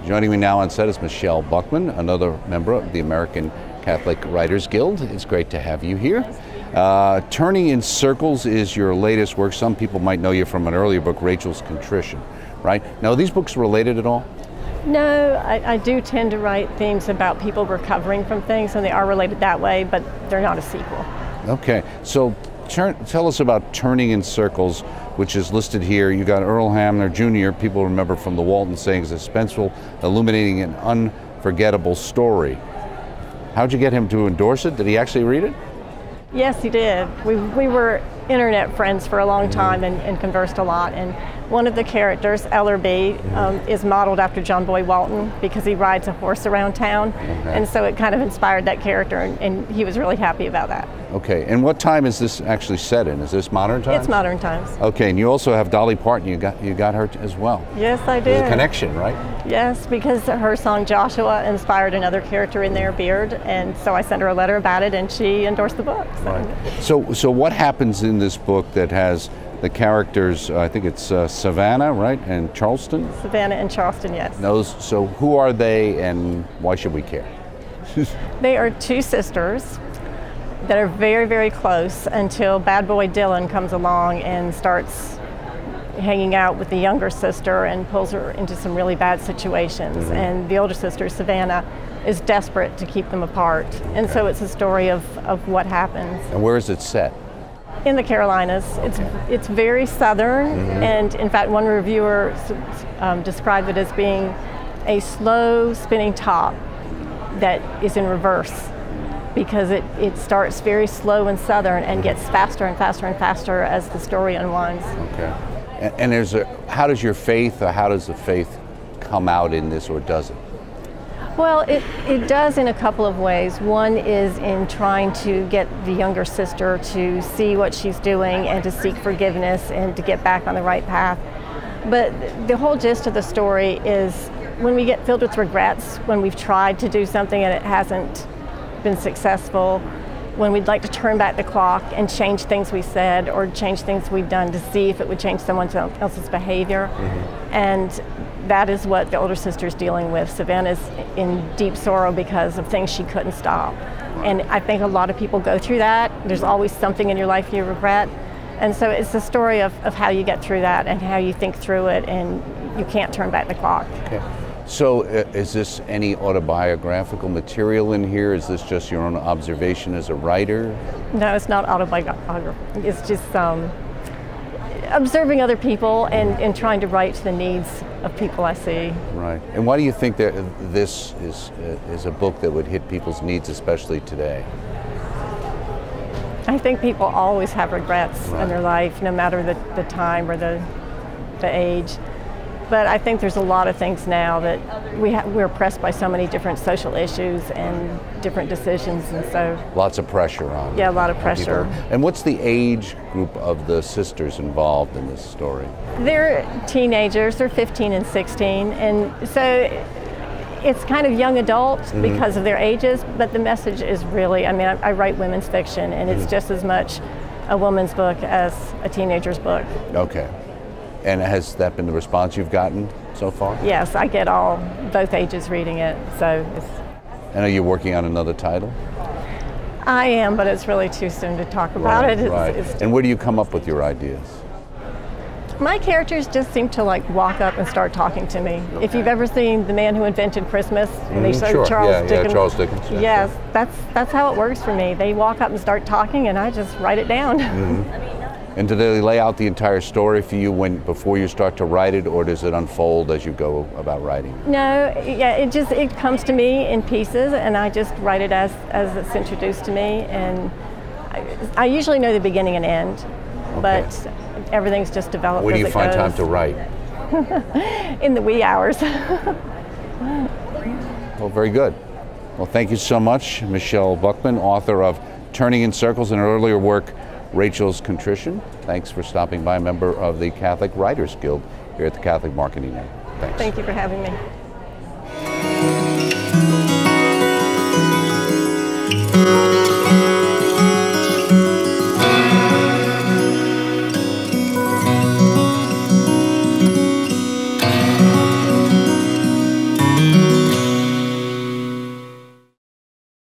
Joining me now on set is Michelle Buckman, another member of the American Catholic Writers Guild. It's great to have you here. Turning in Circles is your latest work. Some people might know you from an earlier book, Rachel's Contrition, right? Now, are these books related at all? No, I do tend to write themes about people recovering from things, and they are related that way, but they're not a sequel. Okay, so tell us about Turning in Circles, which is listed here. You got Earl Hamner Jr., people remember from the Walton sayings, suspenseful, illuminating an unforgettable story. How'd you get him to endorse it? Did he actually read it? Yes, he did. We were internet friends for a long time and conversed a lot. And one of the characters, Ellerby, is modeled after John Boy Walton because he rides a horse around town. Okay. And so it kind of inspired that character, and he was really happy about that. Okay, and what time is this actually set in? Is this modern times? It's modern times. Okay, and you also have Dolly Parton. You got her as well. Yes, I did. There's a connection, right? Yes, because her song Joshua inspired another character in there, Beard, and so I sent her a letter about it, and she endorsed the book. So. Right. So what happens in this book that has the characters, I think it's Savannah, right, and Charleston? Savannah and Charleston, yes. So who are they, and why should we care? They are two sisters that are very, very close until bad boy Dylan comes along and starts hanging out with the younger sister and pulls her into some really bad situations. And the older sister, Savannah, is desperate to keep them apart. And so it's a story of what happens. And where is it set? In the Carolinas. It's very southern, and in fact one reviewer described it as being a slow spinning top that is in reverse, because it starts very slow and southern and gets faster and faster and faster as the story unwinds. Okay. And how does the faith come out in this, or does it? Well, it does in a couple of ways. One is in trying to get the younger sister to see what she's doing and to seek forgiveness and to get back on the right path. But the whole gist of the story is when we get filled with regrets, when we've tried to do something and it hasn't been successful, when we'd like to turn back the clock and change things we said or change things we've done to see if it would change someone else's behavior. And that is what the older sister's dealing with. Savannah's in deep sorrow because of things she couldn't stop. And I think a lot of people go through that. There's always something in your life you regret. And so it's the story of how you get through that and how you think through it, and you can't turn back the clock. Okay. So is this any autobiographical material in here? Is this just your own observation as a writer? No, it's not autobiographical. It's just observing other people and trying to write to the needs of people I see. Right. And why do you think that this is a book that would hit people's needs, especially today? I think people always have regrets in their life, no matter the time or the age. But I think there's a lot of things now that we're pressed by so many different social issues and different decisions, and so lots of pressure on. Yeah, a lot of pressure. And what's the age group of the sisters involved in this story? They're teenagers. They're 15 and 16, and so it's kind of young adults because of their ages. But the message is really, I write women's fiction, and it's just as much a woman's book as a teenager's book. Okay. And has that been the response you've gotten so far? Yes, I get both ages reading it. So And are you working on another title? I am, but it's really too soon to talk about it. And where do you come up with your ideas? My characters just seem to walk up and start talking to me. Okay. If you've ever seen The Man Who Invented Christmas, and they showed Charles Dickens. Charles Dickens. Yes, that's how it works for me. They walk up and start talking, and I just write it down. And do they lay out the entire story for you before you start to write it, or does it unfold as you go about writing? No, it comes to me in pieces, and I just write it as it's introduced to me. And I usually know the beginning and end, but everything's just developed. Where do you find time to write? In the wee hours. Well, very good. Well, thank you so much, Michelle Buckman, author of Turning in Circles and her earlier work, Rachel's Contrition. Thanks for stopping by, a member of the Catholic Writers Guild here at the Catholic Marketing Network. Thanks. Thank you for having me.